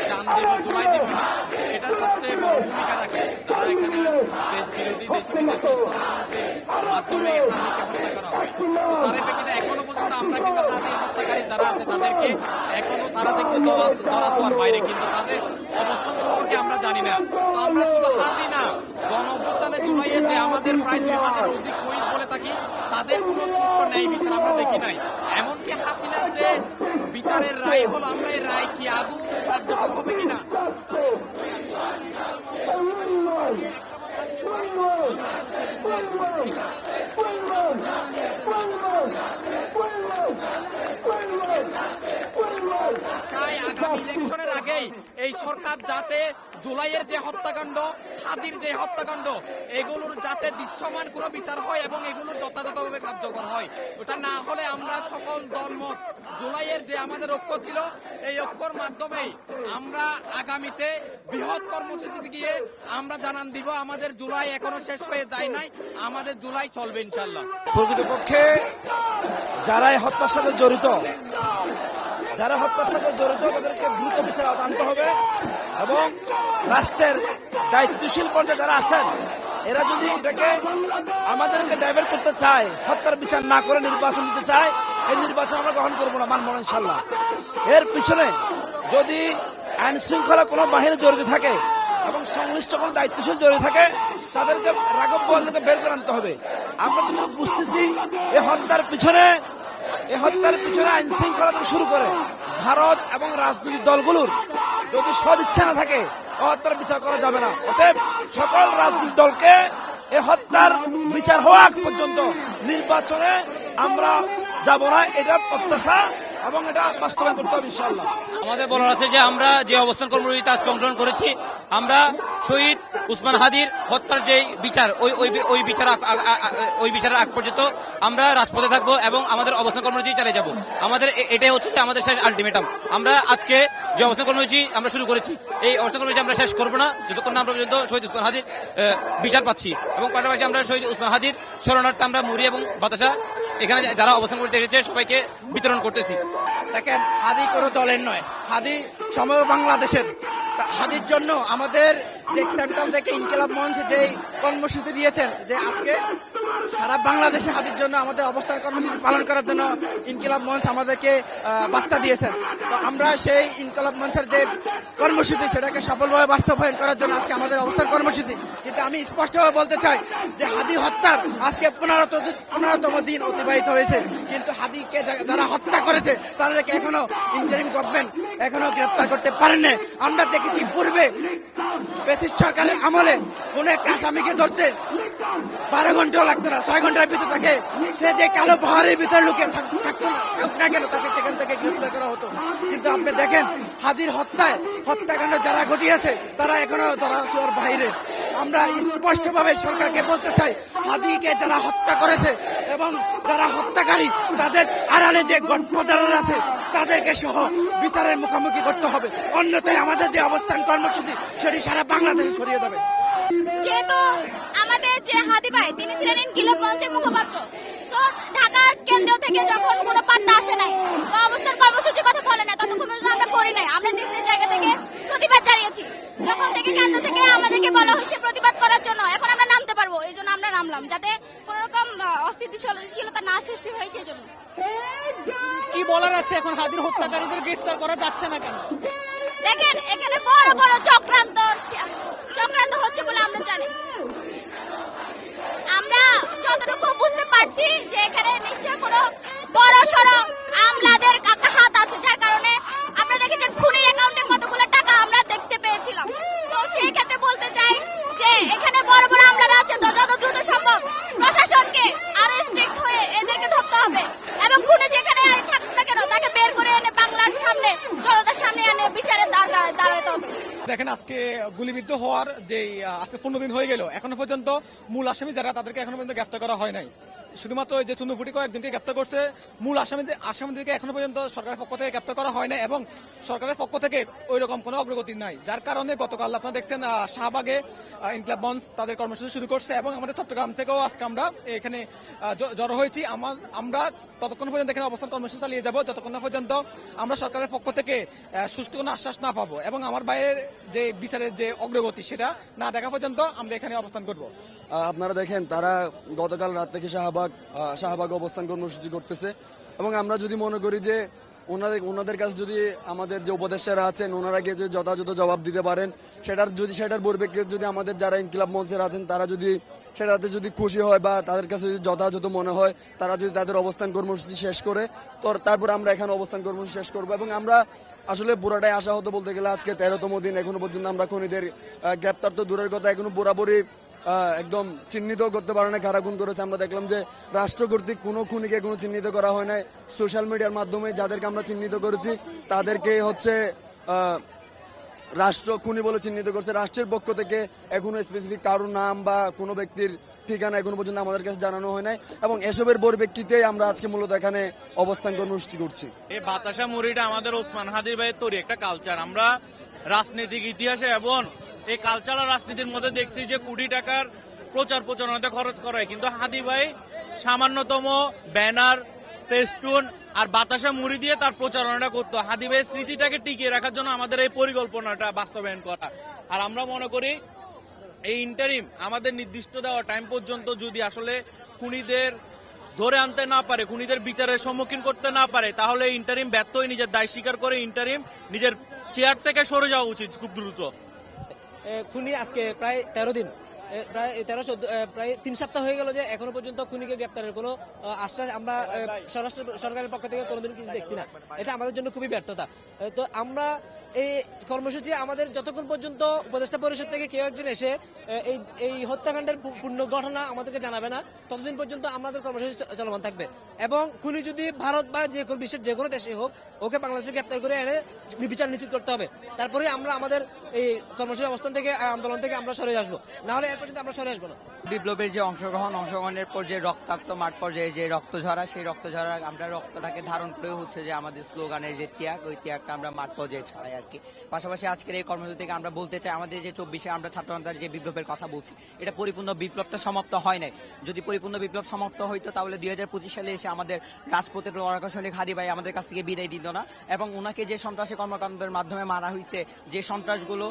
যান দেব জুলাই দেব না, এটা সবচেয়ে বড় ভূমিকা রাখে। তারা এখানে দেশ বিরোধী দেশ বিদেশি ষড়যন্ত্রের মাধ্যমে হাদিকে হত্যা করা হয়। তার প্রেক্ষিতে এখনো পর্যন্ত আমরা কিন্তু হাদি হত্যাকারী যারা আছে তাদেরকে এখনো তারা দেখছি ধরা ছোঁয়ার বাইরে, কিন্তু তাদের অবস্থান সম্পর্কে আমরা জানি না। আমরা শুধু হাদি না, গণ অভ্যুত্থানে জুলাইয়ে যে আমাদের প্রায় 2000 অধিক শহীদ বলে থাকি, তাদের কোনো সুষ্ঠু ন্যায় বিচার আমরা দেখি নাই। এমনকি হাসিনা যে বিচারের রায় হলো, আমরা এই রায় কি আদৌ কার্যকর হবে কিনা চাই আগামী ইলেকশনের আগেই এই সরকার যাতে জুলাইয়ের যে হত্যাকাণ্ড, হাদির যে হত্যাকাণ্ড, এগুলোর যাতে দৃশ্যমান কোনো বিচার হয় এবং এগুলো যথাযথভাবে কার্যকর হয়। ওটা না হলে আমরা সকল দলমত জুলাইয়ের যে আমাদের ঐক্য ছিল, এই ঐক্যর মাধ্যমেই আমরা আগামীতে বৃহৎ কর্মসূচিতে গিয়ে আমরা জানান দিব আমাদের জুলাই এখনো শেষ হয়ে যায় নাই, আমাদের জুলাই চলবে ইনশাল্লাহ। প্রকৃতপক্ষে যারা এই হত্যার সাথে জড়িত, তাদেরকে দ্রুত বিচার আনতে হবে এবং রাষ্ট্রের দায়িত্বশীল পর্যায়ে যারা আছেন এরা যদি এটাকে আমাদেরকে ডাইভার্ট করতে চায়, হত্যার বিচার না করে নির্বাচন দিতে চায়, এই নির্বাচন আমরা গ্রহণ করবো না, মানব না ইনশাল্লাহ। এর পিছনে যদি আইন শৃঙ্খলা কোনো বাহিনী জড়িত থাকে এবং সংশ্লিষ্ট কোনো দায়িত্বশীল জড়িত থাকে, তাদেরকে রাঘব বোয়ালকে বের করে আনতে হবে। আমরা যদি বুঝতেছি এই হত্যার পিছনে আইন শৃঙ্খলা থেকে শুরু করে ভারত এবং রাজনৈতিক দলগুলোর যদি সদিচ্ছা না থাকে, হত্যার বিচার করা যাবে না। অতএব সকল রাজনৈতিক দলকে এই হত্যার বিচার হওয়া আগ পর্যন্ত নির্বাচনে আমরা যাব না, এটা প্রত্যাশা এবং এটা বাস্তবায়ন করতে হবে ইনশাআল্লাহ। আমাদের বলার আছে যে আমরা যে অবস্থান কর্মসূচিতে আজকে অংশগ্রহণ করেছি, আমরা শহীদ উসমান হাদির হত্যার যে বিচার ওই বিচারের আগ পর্যন্ত আমরা রাজপথে থাকবো এবং আমাদের অবস্থান কর্মসূচি চালিয়ে যাব। আমাদের এটাই হচ্ছে যে আমাদের শেষ আলটিমেটাম। আমরা আজকে যে অবস্থান কর্মসূচি আমরা শুরু করেছি, এই অবস্থান কর্মসূচি আমরা শেষ করবো না যতক্ষণ না আমরা পর্যন্ত শহীদ উসমান হাদির বিচার পাচ্ছি। এবং পাশাপাশি আমরা শহীদ উসমান হাদির স্মরণার্থে আমরা মুড়ি এবং বাতাসা এখানে যারা অবস্থান করতে এসেছে সবাইকে বিতরণ করতেছি। দেখেন, হাদি কোনো দলের নয়, হাদি সমগ্র বাংলাদেশের। হাদির জন্য আমাদের যে সেন্ট্রাল থেকে ইনকিলাব মঞ্চ যে কর্মসূচি দিয়েছেন, যে আজকে সারা বাংলাদেশে হাদির জন্য আমাদের অবস্থান কর্মসূচি পালন করার জন্য ইনকিলাব মঞ্চ আমাদেরকে বার্তা দিয়েছেন। তো আমরা সেই ইনকিলাব মঞ্চের যে কর্মসূচি সেটাকে সফলভাবে বাস্তবায়ন করার জন্য আজকে আমাদের অবস্থান কর্মসূচি। কিন্তু আমি স্পষ্টভাবে বলতে চাই যে হাদি হত্যার আজকে 15তম দিন অতিবাহিত হয়েছে, কিন্তু হাদিকে যারা হত্যা করেছে তাদেরকে এখনো ইন্টারিম গভর্নমেন্ট এখনো গ্রেপ্তার করতে পারেন না। আমরা দেখেছি পূর্বে ব্রিটিশ সরকারের আমলে কোন এক আসামিকে ধরতে 12 ঘন্টাও লাগতো না, 6 ঘন্টার ভিতরে তাকে সে যে কালো পাহাড়ের ভিতরে লুকিয়ে থাকতো না কেন, তাকে সেখান থেকে গ্রেপ্তার করা হতো। কিন্তু আপনি দেখেন হাদির হত্যাকাণ্ড যারা ঘটিয়েছে তারা এখনো ধরা ছোঁয়ার বাইরে। আমরা স্পষ্টভাবে সরকারকে বলতে চাই, হাদিকে যারা হত্যা করেছে এবং যারা হত্যাকারী তাদের আড়ালে যে গডফাদাররা আছে তাদেরকে সহ বিচারের মুখোমুখি করতে হবে, অন্যথায় আমাদের যে অবস্থান কর্মসূচি সেটি সারা বাংলাদেশে ছড়িয়ে যাবে। যেহেতু আমাদের যে হাদি ভাই তিনি ছিলেন ইনকিলাব মঞ্চের মুখপাত্র, তো ঢাকার কেন্দ্র থেকে যখন কোনো বার্তা আসে নাই বা অবস্থান কর্মসূচির কথা বলে না, ততক্ষণ পর্যন্ত আমরা করি নাই। আমরা নিজ নিজ জায়গা থেকে প্রতিবাদ জানিয়েছি। যখন থেকে কেন্দ্র থেকে আমাদেরকে বলা হয়েছে প্রতিবাদ করার জন্য, এখন আমরা নামতে পারবো, এই জন্য আমরা নামলাম, যাতে কোন রকম অস্থিতিশীলতা না সৃষ্টি হয় সেই জন্য। কি বলার আছে এখন হাদির হত্যাকারীদের গ্রেফতার করা যাচ্ছে না কেন? দেখেন, এখানে বড় বড় চক্রান্ত হচ্ছে বলে আমরা জানি। আমরা যতটুকু বুঝতে পারছি যে এখানে নিশ্চয় কোনো বড় সড় আমলাদের হাত আছে, যার কারণে আমরা দেখেছেন খুনির অ্যাকাউন্টে কতগুলো টাকা আমরা দেখতে পেয়েছিলাম। তো সেই ক্ষেত্রে বলতে চাই যে এখানে বড় বড় আমলারা আছে, তো যত দ্রুত সম্ভব প্রশাসনকে আরো স্ট্রিক্ট হয়ে এদেরকে ধরতে হবে এবং খুনি যেখানে থাকুক না কেন তাকে বের করে এনে বাংলার সামনে, জনতার সামনে এনে বিচারের দাঁড়াতে হবে। দেখেন, আজকে গুলিবিদ্ধ হওয়ার যে আজকে 15 দিন হয়ে গেল, এখনো পর্যন্ত মূল আসামি যারা তাদেরকে এখনো পর্যন্ত গ্রেফতার করা হয় নাই। শুধুমাত্র যে চুনুপুটি কয়েকজনকে গ্রেফতার করছে, মূল আসামিদেরকে এখনো পর্যন্ত সরকারের পক্ষ থেকে গ্রেফতার করা হয় না এবং সরকারের পক্ষ থেকে ওই রকম কোনো অগ্রগতি নাই, যার কারণে গতকাল আপনারা দেখছেন শাহবাগে ইনকিলাব মঞ্চ তাদের কর্মসূচি শুরু করছে এবং আমাদের চট্টগ্রাম থেকেও আজকে আমরা এখানে জড়ো হয়েছি। আমরা ততক্ষণ পর্যন্ত এখানে অবস্থান কর্মসূচি চালিয়ে যাব যতক্ষণ না পর্যন্ত আমরা সরকারের পক্ষ থেকে সুষ্ঠু কোনো আশ্বাস না পাবো এবং আমার ভাইয়ের যে বিচারের যে অগ্রগতি সেটা না দেখা পর্যন্ত আমরা এখানে অবস্থান করব। আপনারা দেখেন তারা গতকাল রাত থেকে শাহবাগ অবস্থান কর্মসূচি করতেছে এবং আমরা যদি মনে করি যে ওনাদের কাছে যদি আমাদের যে উপদেষ্টারা আছেন ওনারা গিয়ে যদি যথাযথ জবাব দিতে পারেন, সেটার পরিপ্রেক্ষিতে যদি আমাদের যারা ইনকিলাব মঞ্চের আছেন তারা যদি সেটাতে যদি খুশি হয় বা তাদের কাছে যদি যথাযথ মনে হয়, তারা যদি তাদের অবস্থান কর্মসূচি শেষ করে তারপর আমরা এখানে অবস্থান কর্মসূচি শেষ করবো। এবং আমরা আসলে পুরাটাই আশা হতো বলতে গেলে আজকে 13তম দিন, এখনো পর্যন্ত আমরা খুনিদের গ্রেপ্তার তো দূরের কথা, এখনো পুরাপুরি একদম চিহ্নিত করতে পারে না কারা খুন করেছে। আমরা দেখলাম যে রাষ্ট্র কর্তৃক কোনো খুনিকে কোনো চিহ্নিত করা হয় নাই। সোশ্যাল মিডিয়ার মাধ্যমে যাদেরকে আমরা চিহ্নিত করেছি তাদেরকে হচ্ছে রাষ্ট্র খুনি বলে চিহ্নিত করছে। রাষ্ট্রের পক্ষ থেকে এখনো স্পেসিফিক কারোর নাম বা কোনো ব্যক্তির ঠিকানা এখনো পর্যন্ত আমাদের কাছে জানানো হয় নাই এবং এসবের পরিপ্রেক্ষিতে আমরা আজকে মূলত এখানে অবস্থান কর্মসূচি করছি। এই বাতাসা মুড়িটা আমাদের ওসমান হাদির ভাইয়ের তৈরি একটা কালচার। আমরা রাজনৈতিক ইতিহাসে এবং এই কালচারাল রাজনীতির মধ্যে দেখছি যে কোটি টাকার প্রচার প্রচারণাতে খরচ করা হয়, কিন্তু হাদি ভাই সামান্যতম ব্যানার, ফেস্টুন আর বাতাসা মুড়ি দিয়ে তার প্রচারণাটা করতো। হাদি ভাইয়ের স্মৃতিটাকে টিকিয়ে রাখার জন্য আমাদের এই পরিকল্পনাটা বাস্তবায়ন করা। আর আমরা মনে করি এই ইন্টারিম আমাদের নির্দিষ্ট দেওয়া টাইম পর্যন্ত যদি আসলে খুনিদের ধরে আনতে না পারে, খুনিদের বিচারের সম্মুখীন করতে না পারে, তাহলে ইন্টারিম ব্যর্থ হয়ে নিজের দায় স্বীকার করে ইন্টারিম নিজের চেয়ার থেকে সরে যাওয়া উচিত খুব দ্রুত। খুনি আজকে প্রায় 13 দিন, প্রায় 3 সপ্তাহ হয়ে গেল যে এখনো পর্যন্ত খুনিকে গ্রেপ্তারের কোনো আশ্বাস আমরা স্বরাষ্ট্র সরকারের পক্ষ থেকে কোনোদিন কিছু দেখছি না। এটা আমাদের জন্য খুবই ব্যর্থতা। তো আমরা এই কর্মসূচি আমাদের যতক্ষণ পর্যন্ত উপদেষ্টা পরিষদ থেকে কেউ একজন এসে এই হত্যাকাণ্ডের পূর্ণ ঘটনা আমাদেরকে জানাবে না, ততদিন পর্যন্ত আমাদের কর্মসূচি চলমান থাকবে। এবং খুনি যদি ভারত বা যে কোনো বিশ্বের যে কোনো দেশে হোক, ওকে বাংলাদেশে গ্রেপ্তার করে এনে বিচার নিশ্চিত করতে হবে। তারপরে আমরা আমাদের এই কর্মসূচি অবস্থান থেকে আন্দোলন থেকে আমরা সরে আসবো, না হলে এর পর্যন্ত আমরা সরে আসবো না। বিপ্লবের যে অংশগ্রহণের পর যে রক্তাক্ত মাঠ পর্যায়ে যে রক্ত ঝরা, সেই রক্ত ঝরা আমরা রক্তটাকে ধারণ করে হচ্ছে যে আমাদের স্লোগানের যে ত্যাগ, ওই ত্যাগটা আমরা মাঠ পর্যায়ে ছড়াই আর কি। পাশাপাশি আজকের এই কর্মসূচি থেকে আমরা বলতে চাই, আমাদের যে 24-এ আমরা ছাত্র জনতার যে বিপ্লবের কথা বলছি, এটা পরিপূর্ণ বিপ্লবটা সমাপ্ত হয় নাই। যদি পরিপূর্ণ বিপ্লব সমাপ্ত হইতো তাহলে 2025 সালে এসে আমাদের রাজপথের প্রকৌশলী হাদি ভাই আমাদের কাছ থেকে বিদায় দিত না এবং ওনাকে যে সন্ত্রাসী কর্মকাণ্ডের মাধ্যমে মারা হয়েছে, যে সন্ত্রাসগুলো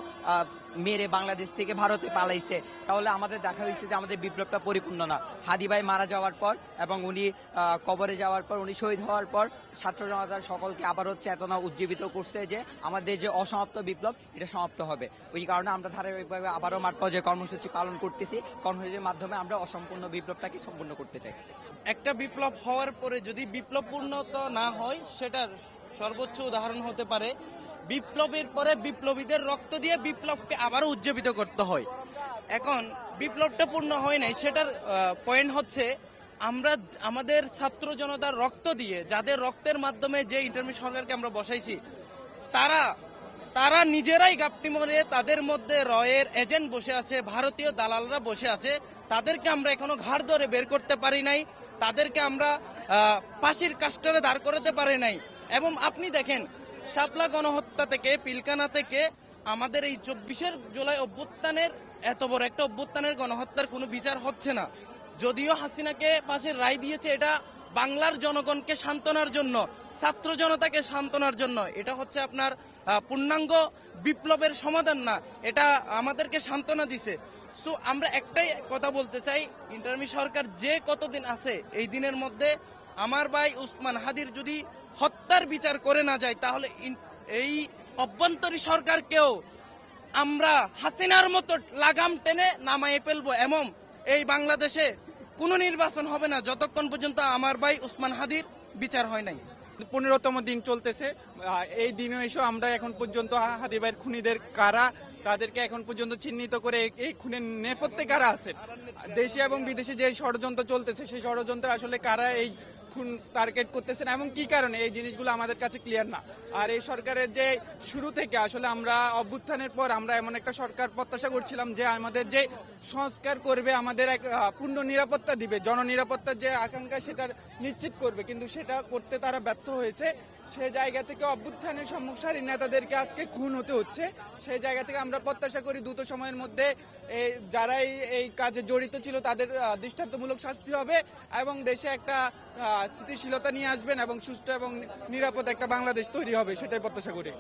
মেরে বাংলাদেশ থেকে ভারতে পালাইছে, তাহলে আমাদের দেখা হয়েছে যে আমাদের বিপ্লবটা পরিপূর্ণ না। হাদি ভাই মারা যাওয়ার পর এবং উনি কবরে যাওয়ার পর, উনি শহীদ হওয়ার পর ছাত্র জনতার সকলকে আবারও চেতনা উজ্জীবিত করছে যে আমাদের যে অসমাপ্ত বিপ্লব এটা সমাপ্ত হবে। ওই কারণে আমরা ধারাবাহিকভাবে আবারও মাঠ পর্যায়ে কর্মসূচি পালন করতেছি। কর্মসূচির মাধ্যমে আমরা অসম্পূর্ণ বিপ্লবটাকে সম্পূর্ণ করতে চাই। একটা বিপ্লব হওয়ার পরে যদি বিপ্লব পূর্ণত না হয়, সেটার সর্বোচ্চ উদাহরণ হতে পারে বিপ্লবের পরে বিপ্লবীদের রক্ত দিয়ে বিপ্লবকে আবারও উজ্জীবিত করতে হয়। এখন বিপ্লবটা পূর্ণ হয় নাই, সেটার পয়েন্ট হচ্ছে আমরা আমাদের ছাত্র জনতার রক্ত দিয়ে, যাদের রক্তের মাধ্যমে যে ইন্টারমিডিয়েট সরকারকে আমরা বসাইছি, তারা নিজেরাই গাপটি মরে তাদের মধ্যে রয়ের এজেন্ট বসে আছে, ভারতীয় দালালরা বসে আছে। তাদেরকে আমরা এখনো ঘাড় ধরে বের করতে পারি নাই, তাদেরকে আমরা ফাঁসির কাস্টারে দাঁড় করাতে পারি নাই। এবং আপনি দেখেন শাপলা গণহত্যা থেকে, পিলকানা থেকে আমাদের এই 24 জুলাই অভ্যুত্থানের, এত বড় একটা অভ্যুত্থানের গণহত্যার কোনো বিচার হচ্ছে না। যদিও হাসিনাকে ফাঁসির রায় দিয়েছে, এটা বাংলার জনগণকে সান্ত্বনার জন্য, ছাত্র জনতাকে সান্ত্বনার জন্য। এটা হচ্ছে আপনার পূর্ণাঙ্গ বিপ্লবের সমাধান না, এটা আমাদেরকে সান্ত্বনা দিছে। সো আমরা একটাই কথা বলতে চাই, ইন্টারিম সরকার যে কতদিন আছে, এই দিনের মধ্যে আমার ভাই উসমান হাদির যদি হত্যার বিচার করে না যায়, তাহলে এই অভ্যন্তরীণ সরকারকেও আমরা হাসিনার মতো লাগাম টেনে নামায়ে ফেলবো এবং এই বাংলাদেশে কোনো নির্বাচন হবে না যতক্ষণ পর্যন্ত আমার ভাই উসমান হাদির বিচার হয় নাই। 15তম দিন চলতেছে। এই দিনে এসে আমরা এখন পর্যন্ত হাদি ভাইয়ের খুনিদের কারা, তাদেরকে এখন পর্যন্ত চিহ্নিত করে এই খুনের নেপথ্যে কারা আছে, দেশে এবং বিদেশে যে ষড়যন্ত্র চলতেছে, সেই ষড়যন্ত্র আসলে কারা এই খুন টার্গেট করতেছেন এবং কি কারণে, এই জিনিসগুলো আমাদের কাছে ক্লিয়ার না। আর এই সরকারের যে শুরু থেকে আসলে আমরা অভ্যুত্থানের পর আমরা এমন একটা সরকার প্রত্যাশা করছিলাম যে আমাদের যে সংস্কার করবে, আমাদের এক পূর্ণ নিরাপত্তা দিবে, জননিরাপত্তার যে আকাঙ্ক্ষা সেটা নিশ্চিত করবে, কিন্তু সেটা করতে তারা ব্যর্থ হয়েছে। সেই জায়গা থেকে অভ্যুত্থানের সম্মুখ সারির নেতাদেরকে আজকে খুন হতে হচ্ছে। সেই জায়গা থেকে আমরা প্রত্যাশা করি দ্রুত সময়ের মধ্যে যারা এই কাজে জড়িত ছিল তাদের দৃষ্টান্তমূলক শাস্তি হবে এবং দেশে একটা স্থিতিশীলতা নিয়ে আসবেন এবং সুষ্ঠু এবং নিরাপদ একটা বাংলাদেশ তৈরি হবে, সেটাই প্রত্যাশা করি।